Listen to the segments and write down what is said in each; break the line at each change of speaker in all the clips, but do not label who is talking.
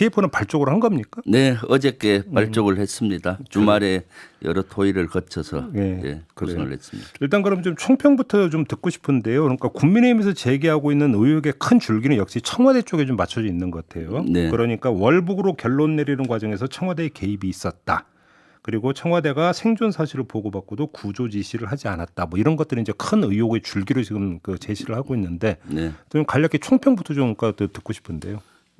TF는 발족을 한 겁니까?
네, 어저께 발족을 했습니다. 주말에 여러 토의를 거쳐서 구성을 했습니다.
일단 그럼 좀 총평부터 좀 듣고 싶은데요. 그러니까 국민의힘에서 제기하고 있는 의혹의 큰 줄기는 역시 청와대 쪽에 좀 맞춰져 있는 것 같아요.
네.
그러니까 월북으로 결론 내리는 과정에서 청와대의 개입이 있었다. 그리고 청와대가 생존 사실을 보고받고도 구조 지시를 하지 않았다. 뭐 이런 것들이 이제 큰 의혹의 줄기로 지금 그 제시를 하고 있는데 좀 간략히 총평부터 좀 듣고 싶은데요.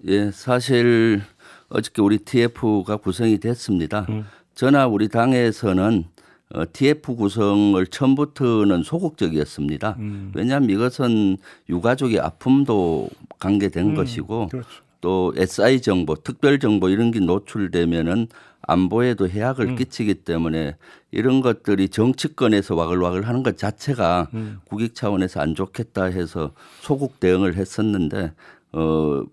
예, 사실 어저께 우리 TF가 구성이 됐습니다. 저나 우리 당에서는 TF 구성을 처음부터는 소극적이었습니다. 왜냐하면 이것은 유가족의 아픔도 관계된 것이고
그렇죠.
또 SI 정보, 특별 정보 이런 게 노출되면은 안보에도 해악을 끼치기 때문에 이런 것들이 정치권에서 와글와글 하는 것 자체가 국익 차원에서 안 좋겠다 해서 소극 대응을 했었는데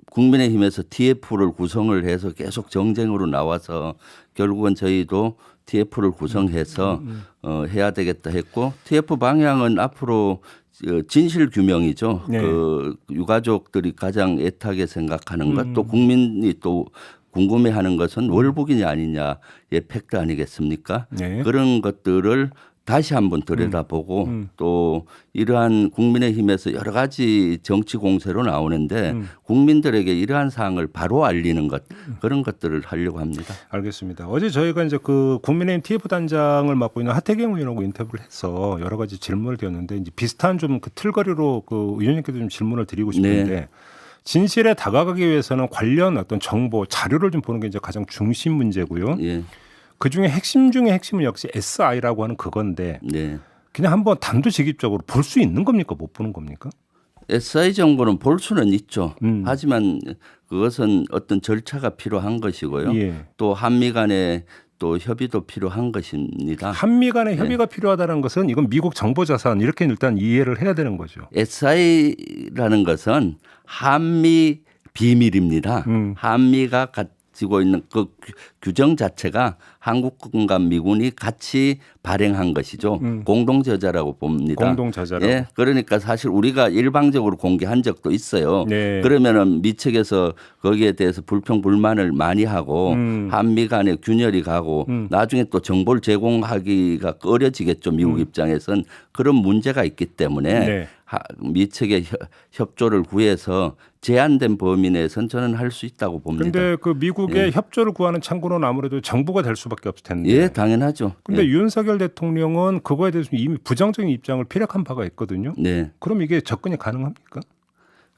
국민의힘에서 TF를 구성을 해서 계속 정쟁으로 나와서 결국은 저희도 TF를 구성해서 해야 되겠다 했고 TF 방향은 앞으로 진실 규명이죠.
네.
그 유가족들이 가장 애타게 생각하는 것, 또 국민이 또 궁금해하는 것은 월북이냐 아니냐의 팩트 아니겠습니까?
네.
그런 것들을 다시 한번 들여다보고 또 이러한 국민의힘에서 여러 가지 정치 공세로 나오는데 국민들에게 이러한 사항을 바로 알리는 것 그런 것들을 하려고 합니다.
알겠습니다. 어제 저희가 이제 그 국민의힘 TF 단장을 맡고 있는 하태경 의원하고 인터뷰를 해서 여러 가지 질문을 드렸는데 이제 비슷한 좀 그 틀거리로 그 의원님께도 좀 질문을 드리고 싶은데 진실에 다가가기 위해서는 관련 어떤 정보 자료를 좀 보는 게 이제 가장 중심 문제고요.
예.
그 중에 핵심 중에 핵심은 역시 SI라고 하는 그건데 그냥 한번 단도직입적으로 볼 수 있는 겁니까? 못 보는 겁니까?
SI 정보는 볼 수는 있죠. 하지만 그것은 어떤 절차가 필요한 것이고요. 또 한미 간에 또 협의도 필요한 것입니다.
한미 간의 협의가 필요하다는 것은 이건 미국 정보 자산 이렇게 일단 이해를 해야 되는 거죠.
SI라는 것은 한미 비밀입니다. 한미가 가지고 있는 그 규정 자체가 한국군과 미군이 같이 발행한 것이죠. 공동 저자라고 봅니다.
공동 저자라고.
예, 그러니까 사실 우리가 일방적으로 공개한 적도 있어요.
네.
그러면은 미측에서 거기에 대해서 불평 불만을 많이 하고 한미 간에 균열이 가고 나중에 또 정보를 제공하기가 어려지겠죠. 미국 입장에선 그런 문제가 있기 때문에 미측의 협조를 구해서 제한된 범위 내에선 저는 할 수 있다고 봅니다.
그런데 그 미국의 협조를 구하는 창구는 아무래도 정부가 될 수밖에 없을 텐데.
예, 당연하죠.
근데 윤석열 대통령은 그거에 대해서 이미 부정적인 입장을 피력한 바가 있거든요. 그럼 이게 접근이 가능합니까?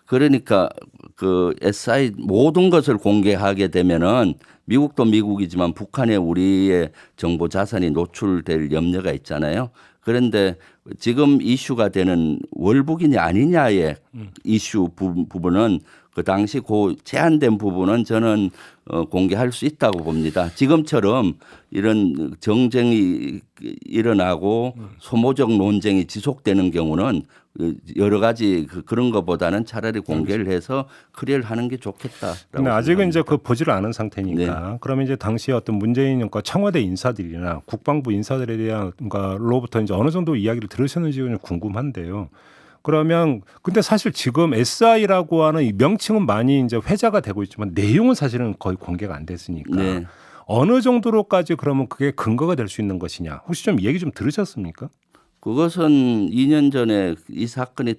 그러니까 그 SI 모든 것을 공개하게 되면은 미국도 미국이지만 북한에 우리의 정보 자산이 노출될 염려가 있잖아요. 그런데 지금 이슈가 되는 월북이냐 아니냐의 이슈 부분은 그 당시 그 제한된 부분은 저는 공개할 수 있다고 봅니다. 지금처럼 이런 정쟁이 일어나고 소모적 논쟁이 지속되는 경우는 여러 가지 그런 것보다는 차라리 공개를 해서 클리어를 하는 게 좋겠다라고.
근데 아직은 이제 그 보지를 않은 상태니까. 그러면 이제 당시에 어떤 문재인과 청와대 인사들이나 국방부 인사들에 대한로부터 이제 어느 정도 이야기를 들으셨는지 좀 궁금한데요. 그러면 근데 사실 지금 SI라고 하는 이 명칭은 많이 이제 회자가 되고 있지만 내용은 사실은 거의 공개가 안 됐으니까 어느 정도로까지 그러면 그게 근거가 될 수 있는 것이냐 혹시 좀 얘기 좀 들으셨습니까?
그것은 2년 전에 이 사건이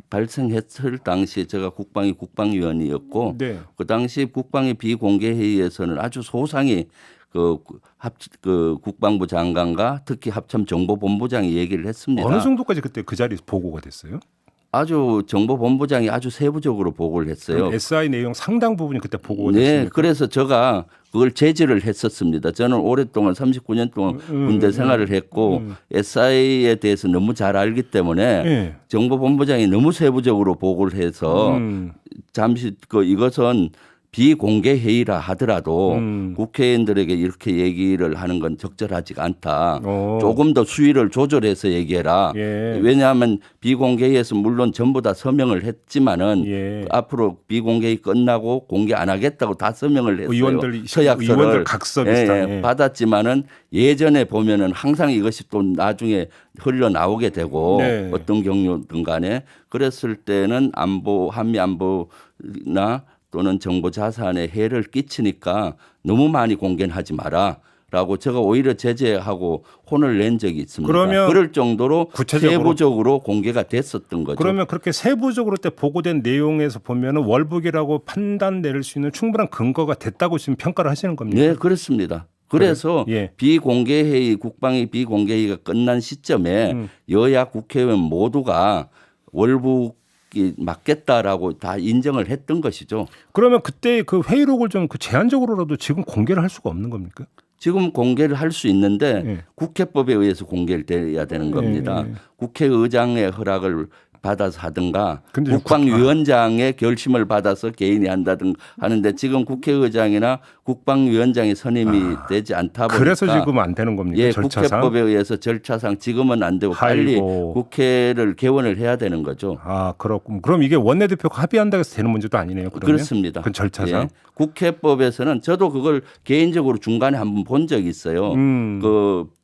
발생했을 당시에 제가 국방위원이었고 그 당시 국방위 비공개 회의에서는 아주 소상히 그 국방부 장관과 특히 합참정보본부장이 얘기를 했습니다.
어느 정도까지 그때 그 자리에서 보고가 됐어요?
아주 정보본부장이 아주 세부적으로 보고를 했어요.
SI 내용 상당 부분이 그때 보고가 됐습니다.
네, 그래서 제가 그걸 제지를 했었습니다. 저는 오랫동안 39년 동안 군대 생활을 했고 SI에 대해서 너무 잘 알기 때문에 정보본부장이 너무 세부적으로 보고를 해서 잠시 이것은 비공개 회의라 하더라도 국회의원들에게 이렇게 얘기를 하는 건 적절하지가 않다. 조금 더 수위를 조절해서 얘기해라. 왜냐하면 비공개회에서 물론 전부 다 서명을 했지만은 앞으로 비공개회 끝나고 공개 안 하겠다고 다 서명을 했어요.
의원들 각서 비슷하게
받았지만은 예전에 보면은 항상 이것이 또 나중에 흘러나오게 되고 어떤 경우든 간에 그랬을 때는 한미 안보나 또는 정보 자산에 해를 끼치니까 너무 많이 공개는 하지 마라라고 제가 오히려 제재하고 혼을 낸 적이 있습니다.
그러면
그럴 정도로
구체적으로
세부적으로 공개가 됐었던 거죠.
그러면 그렇게 세부적으로 때 보고된 내용에서 보면은 월북이라고 판단 내릴 수 있는 충분한 근거가 됐다고 지금 평가를 하시는 겁니까?
네, 그렇습니다. 그래서
예.
비공개 회의, 국방위 비공개 회의가 끝난 시점에 여야 국회의원 모두가 월북이 맞겠다라고 다 인정을 했던 것이죠.
그러면 그때 그 회의록을 좀 그 제한적으로라도 지금 공개를 할 수가 없는 겁니까?
지금 공개를 할 수 있는데
예.
국회법에 의해서 공개를 돼야 되는 겁니다.
예.
국회의장의 허락을 받아서 하든가
근데
국방위원장의 결심을 받아서 개인이 한다든가 하는데 지금 국회의장이나 국방위원장이 선임이 되지 않다 보니까
그래서 지금 안 되는 겁니까?
예,
절차상?
국회법에 의해서 절차상 지금은 안 되고 빨리
아이고.
국회를 개원을 해야 되는 거죠.
아, 그렇군. 그럼 이게 원내대표가 합의한다고 해서 되는 문제도 아니네요. 그러면?
그렇습니다.
그 절차상.
예. 국회법에서는 저도 그걸 개인적으로 중간에 한번 본 적이 있어요.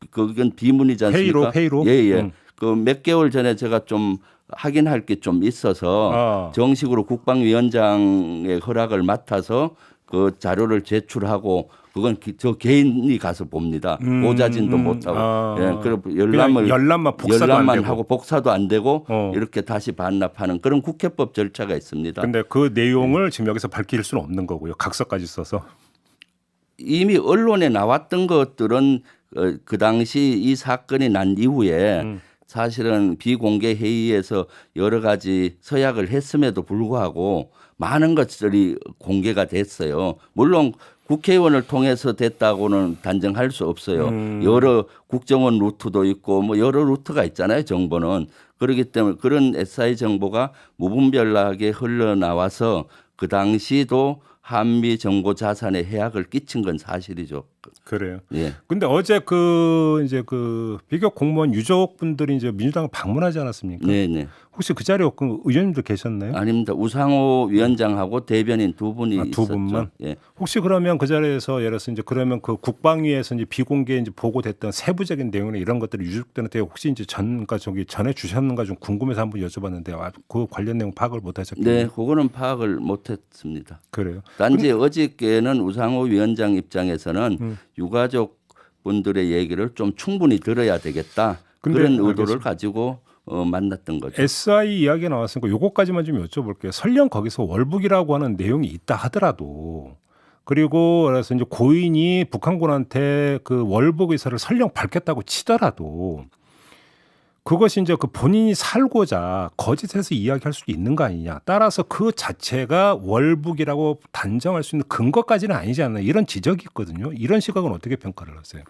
그건 비문이지 않습니까?
회의록?
예, 예. 그 몇 개월 전에 제가 좀 확인할 게 좀 있어서 정식으로 국방위원장의 허락을 맡아서 그 자료를 제출하고 그건 저 개인이 가서 봅니다. 보자진도 못하고 예, 그리고
열람만 복사도 안 되고.
하고 복사도 안 되고 이렇게 다시 반납하는 그런 국회법 절차가 있습니다.
근데 그 내용을 지금 여기서 밝힐 수는 없는 거고요. 각서까지 써서.
이미 언론에 나왔던 것들은 그 당시 이 사건이 난 이후에 사실은 비공개 회의에서 여러 가지 서약을 했음에도 불구하고 많은 것들이 공개가 됐어요. 물론 국회의원을 통해서 됐다고는 단정할 수 없어요. 여러 국정원 루트도 있고 뭐 여러 루트가 있잖아요. 정보는. 그렇기 때문에 그런 SI 정보가 무분별하게 흘러나와서 그 당시도 한미 정보 자산에 해악을 끼친 건 사실이죠.
그래요.
예.
근데 어제 이제 그 비교 공무원 유족분들이 이제 민주당을 방문하지 않았습니까?
네네.
혹시 그 자리에 그 의원님들 계셨나요?
아닙니다. 우상호 위원장하고 대변인 두 분이
두
있었죠.
분만?
예.
혹시 그러면 그 자리에서 예를 들어서 이제 그러면 그 국방위에서 이제 비공개 이제 보고됐던 세부적인 내용이나 이런 것들을 유족들한테 혹시 이제 그러니까 전해 주셨는가 좀 궁금해서 한번 여쭤봤는데 그 관련 내용 파악을 못 하셨겠네요.
네, 그거는 파악을 못했습니다.
그래요.
단지 어저께는 우상호 위원장 입장에서는 유가족 분들의 얘기를 좀 충분히 들어야 되겠다.
근데
그런 의도를
알겠습니다.
가지고 만났던 거죠.
SI 이야기가 나왔으니까 요거까지만 좀 여쭤볼게요. 설령 거기서 월북이라고 하는 내용이 있다 하더라도 그리고 그래서 이제 고인이 북한군한테 그 월북 의사를 설령 밝혔다고 치더라도 그것이 이제 그 본인이 살고자 거짓해서 이야기할 수 있는 거 아니냐. 따라서 그 자체가 월북이라고 단정할 수 있는 근거까지는 아니지 않나 이런 지적이 있거든요. 이런 시각은 어떻게 평가를 하세요?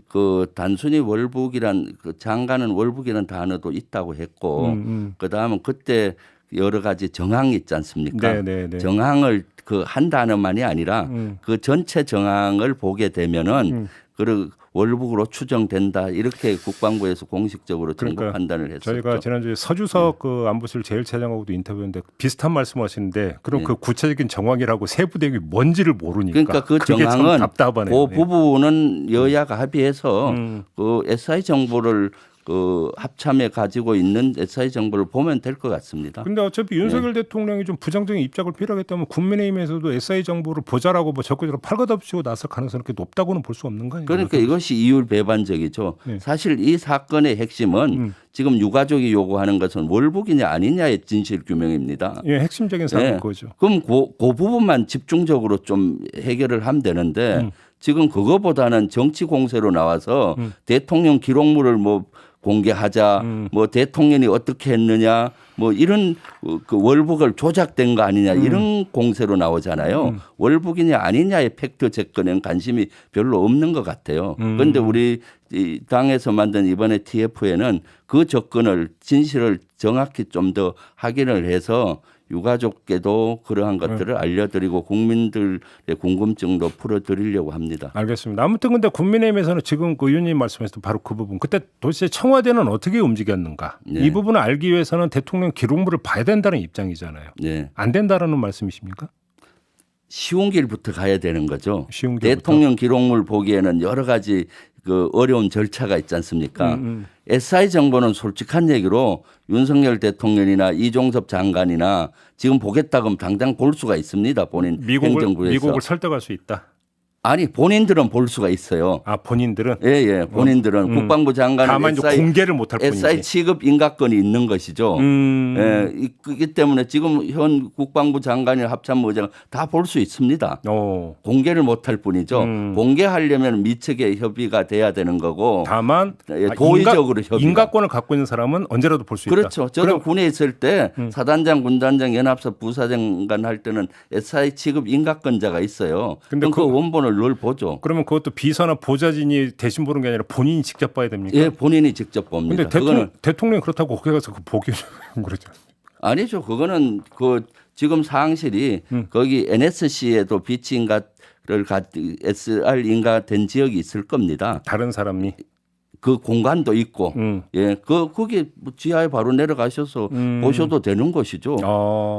그 단순히 월북이란 그 장가는 월북이라는 단어도 있다고 했고 그다음은 그때 여러 가지 정항이 있지 않습니까?
네.
정항을 그 한 단어만이 아니라 그 전체 정항을 보게 되면은 그 월북으로 추정된다 이렇게 국방부에서 공식적으로 정부
그러니까
판단을 했었죠.
저희가 지난주에 서주석 그 안보실 제일차장하고도 인터뷰했는데 비슷한 말씀하시는데 그럼 그 구체적인 정황이라고 세부 내용이 뭔지를 모르니까
그러니까 그
그게 참
정황은
답답하네요.
그 부분은 여야가 합의해서 그 SI 정보를 그 합참에 가지고 있는 SI 정보를 보면 될 것 같습니다.
근데 어차피 윤석열 대통령이 좀 부정적인 입장을 필요하겠다면 국민의힘에서도 SI 정보를 보자라고 뭐 적극적으로 팔걷어붙이고 나설 가능성이 그렇게 높다고는 볼 수 없는 거 아니에요?
그러니까 이것이 이율 배반적이죠.
네.
사실 이 사건의 핵심은 지금 유가족이 요구하는 것은 월북이냐 아니냐의 진실 규명입니다.
예, 핵심적인 사안은
네.
그거죠.
그럼 그 부분만 집중적으로 좀 해결을 하면 되는데 지금 그거보다는 정치 공세로 나와서 대통령 기록물을 뭐 공개하자, 뭐 대통령이 어떻게 했느냐, 뭐 이런 그 월북을 조작된 거 아니냐 이런 공세로 나오잖아요. 월북이냐 아니냐의 팩트 접근에는 관심이 별로 없는 것 같아요. 그런데 우리 이 당에서 만든 이번에 TF에는 그 접근을 진실을 정확히 좀 더 확인을 해서 유가족께도 그러한 것들을 알려드리고 국민들의 궁금증도 풀어드리려고 합니다.
알겠습니다. 아무튼 근데 국민의힘에서는 지금 그 의원님 말씀하셨던 바로 그 부분. 그때 도대체 청와대는 어떻게 움직였는가?
네.
이 부분을 알기 위해서는 대통령 기록물을 봐야 된다는 입장이잖아요.
네.
안 된다라는 말씀이십니까?
쉬운 길부터 가야 되는 거죠.
쉬운 길부터.
대통령 기록물 보기에는 여러 가지 그 어려운 절차가 있지 않습니까? SI 정보는 솔직한 얘기로 윤석열 대통령이나 이종섭 장관이나 지금 보겠다 그러면 당장 볼 수가 있습니다. 본인 행정부에서.
미국을 설득할 수 있다.
아니 본인들은 볼 수가 있어요.
아 본인들은
예, 본인들은 국방부 장관은
다만 이제 공개를 못할 뿐이지.
SI 취급 인가권이 있는 것이죠. 예, 그렇기 때문에 지금 현 국방부 장관이나 합참의장 다 볼 수 있습니다. 공개를 못할 뿐이죠. 공개하려면 미측의 협의가 돼야 되는 거고.
다만
도의적으로 협의가.
인가권을 갖고 있는 사람은 언제라도 볼 수 있다.
그렇죠. 저도 군에 있을 때 사단장, 군단장, 연합사 부사장관 할 때는 SI 취급 인가권자가 있어요.
근데
그럼 그 원본을 늘 보죠.
그러면 그것도 비서나 보좌진이 대신 보는 게 아니라 본인이 직접 봐야 됩니까?
예, 본인이 직접 봅니다.
근데 대통령이 그렇다고 거기 가서 그 보기를 그러죠.
아니죠. 그거는 그 지금 사항실이 거기 NSC에도 비치 인가를 SR 인가된 지역이 있을 겁니다.
다른 사람이
그 공간도 있고, 예, 거기 지하에 바로 내려가셔서 보셔도 되는 것이죠.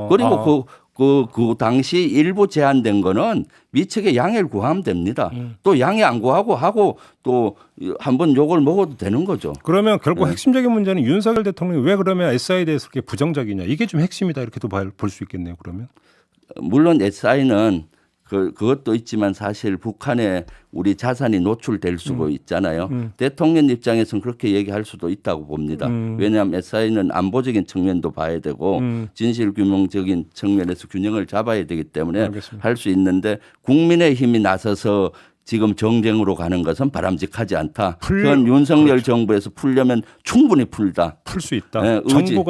그리고 그 당시 일부 제한된 거는 미측의 양해를 구하면 됩니다. 또 양해 안 구하고 하고 또 한번 욕을 먹어도 되는 거죠.
그러면 결국 핵심적인 문제는 윤석열 대통령이 왜 그러면 SI에 대해서 그렇게 부정적이냐 이게 좀 핵심이다 이렇게도 볼 수 있겠네요. 그러면
물론 SI는 그것도 있지만 사실 북한에 우리 자산이 노출될 수도 있잖아요. 대통령 입장에서는 그렇게 얘기할 수도 있다고 봅니다. 왜냐하면 SI는 안보적인 측면도 봐야 되고 진실규명적인 측면에서 균형을 잡아야 되기 때문에 할 수 있는데 국민의힘이 나서서 지금 정쟁으로 가는 것은 바람직하지 않다. 그건 윤석열 정부에서 풀려면 충분히 풀
수 있다.
네,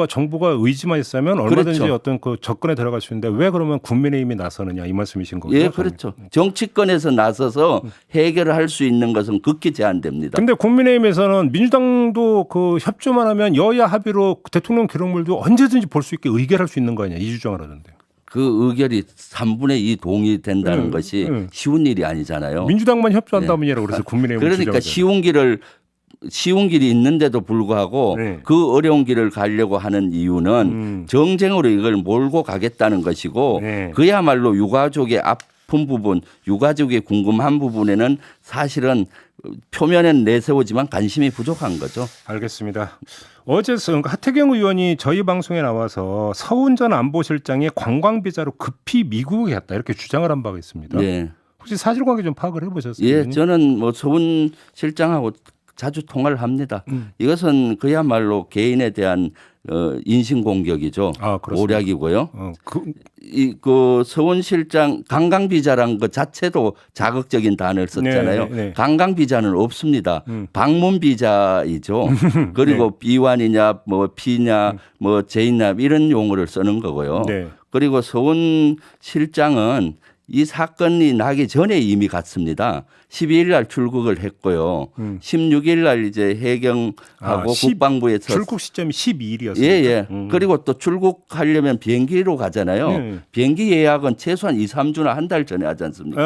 정부가 의지만 있으면 얼마든지
그렇죠.
어떤 그 접근에 들어갈 수 있는데 왜 그러면 국민의힘이 나서느냐 이 말씀이신 거죠?
예, 그렇죠. 정치권에서 나서서 해결을 할 수 있는 것은 극히 제한됩니다.
근데 국민의힘에서는 민주당도 그 협조만 하면 여야 합의로 대통령 기록물도 언제든지 볼 수 있게 의결할 수 있는 거 아니냐 이 주장을 하던데.
그 의결이 3분의 2 동의된다는 것이 쉬운 일이 아니잖아요.
민주당만 협조한다면이라고 그래서 국민의힘
그러니까 쉬운 길이 있는데도 불구하고 그 어려운 길을 가려고 하는 이유는 정쟁으로 이걸 몰고 가겠다는 것이고 그야말로 유가족의 아픈 부분, 유가족의 궁금한 부분에는 사실은 표면엔 내세우지만 관심이 부족한 거죠.
알겠습니다. 어제 하태경 의원이 저희 방송에 나와서 서훈 전 안보실장이 관광비자로 급히 미국에 갔다 이렇게 주장을 한 바가 있습니다.
네.
혹시 사실관계 좀 파악을 해보셨어요?
예, 저는 뭐 서훈 실장하고 자주 통화를 합니다. 이것은 그야말로 개인에 대한 인신공격이죠. 오략이고요. 그 서훈 실장 관광비자란 것 자체도 자극적인 단어를 썼잖아요. 관광비자는 없습니다. 방문비자이죠. 그리고 비완이냐 뭐 피냐 뭐 재인납 이런 용어를 쓰는 거고요. 그리고 서훈 실장은 이 사건이 나기 전에 이미 갔습니다. 12일 날 출국을 했고요. 16일 날 이제 해경하고 국방부에서
출국 시점이 12일이었어요.
예. 그리고 또 출국하려면 비행기로 가잖아요. 비행기 예약은 최소한 2, 3주나 한 달 전에 하지 않습니까?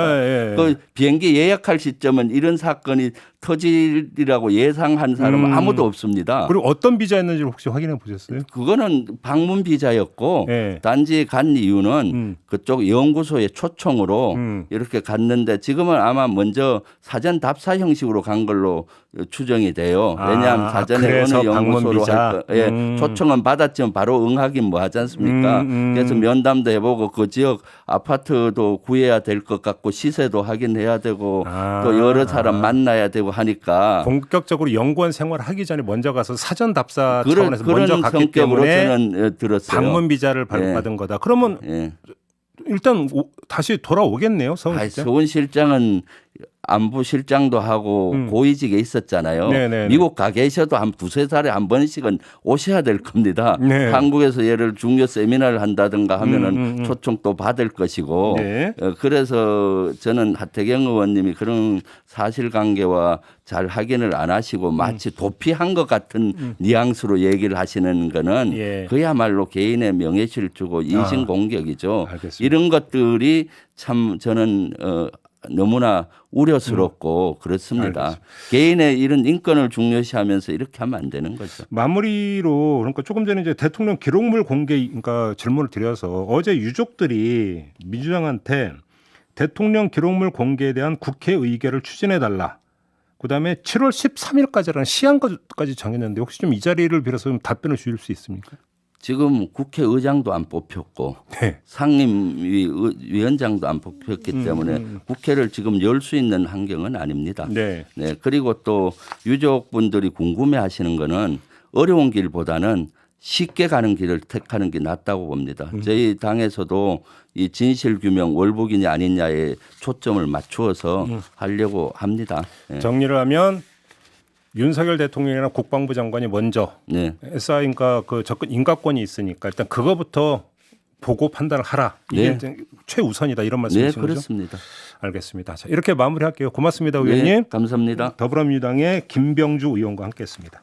그 비행기 예약할 시점은 이런 사건이 터질이라고 예상한 사람은 아무도 없습니다.
그리고 어떤 비자였는지 혹시 확인해 보셨어요?
그거는 방문 비자였고 단지 간 이유는 그쪽 연구소의 초청으로 이렇게 갔는데 지금은 아마 먼저 사전 답사 형식으로 간 걸로 추정이 돼요. 왜냐하면 사전에 어느 연구소로 할 거, 초청은 받았지만 바로 응하긴 뭐 하지 않습니까? 그래서 면담도 해보고 그 지역 아파트도 구해야 될 것 같고 시세도 확인해야 되고 또 여러 사람 만나야 되고 하니까
본격적으로 연구원 생활하기 전에 먼저 가서 사전 답사 차원에서 먼저 갔기 때문에
저는 들었어요.
방문 비자를 발급받은 거다. 그러면 일단 다시 돌아오겠네요.
서훈 실장은 안보 실장도 하고 고위직에 있었잖아요. 미국 가 계셔도 한 두세 달에 한 번씩은 오셔야 될 겁니다. 한국에서 예를 중요 세미나를 한다든가 하면은 초청 또 받을 것이고 그래서 저는 하태경 의원님이 그런 사실관계와 잘 확인을 안 하시고 마치 도피한 것 같은 뉘앙스로 얘기를 하시는 거는 그야말로 개인의 명예실주고 인신공격이죠. 이런 것들이 참 저는 너무나 우려스럽고 그렇습니다. 개인의 이런 인권을 중요시하면서 이렇게 하면 안 되는 거죠.
마무리로 그러니까 조금 전에 이제 대통령 기록물 공개 그러니까 질문을 드려서 어제 유족들이 민주당한테 대통령 기록물 공개에 대한 국회 의결을 추진해 달라. 그다음에 7월 13일까지라는 시한까지 정했는데 혹시 좀 이 자리를 빌어서 좀 답변을 주실 수 있습니까?
지금 국회의장도 안 뽑혔고
네.
상임위원장도 안 뽑혔기 때문에 국회를 지금 열 수 있는 환경은 아닙니다.
네.
네, 그리고 또 유족분들이 궁금해하시는 거는 어려운 길보다는 쉽게 가는 길을 택하는 게 낫다고 봅니다. 저희 당에서도 이 진실 규명 월북이냐 아니냐에 초점을 맞추어서 하려고 합니다. 네.
정리를 하면 윤석열 대통령이나 국방부 장관이 먼저
네.
SI니까 그 접근 인가권이 있으니까 일단 그거부터 보고 판단을 하라. 이게
네.
최우선이다 이런
네,
말씀이신 거죠?
그렇습니다.
알겠습니다. 자, 이렇게 마무리할게요. 고맙습니다, 의원님.
네, 감사합니다.
더불어민주당의 김병주 의원과 함께했습니다.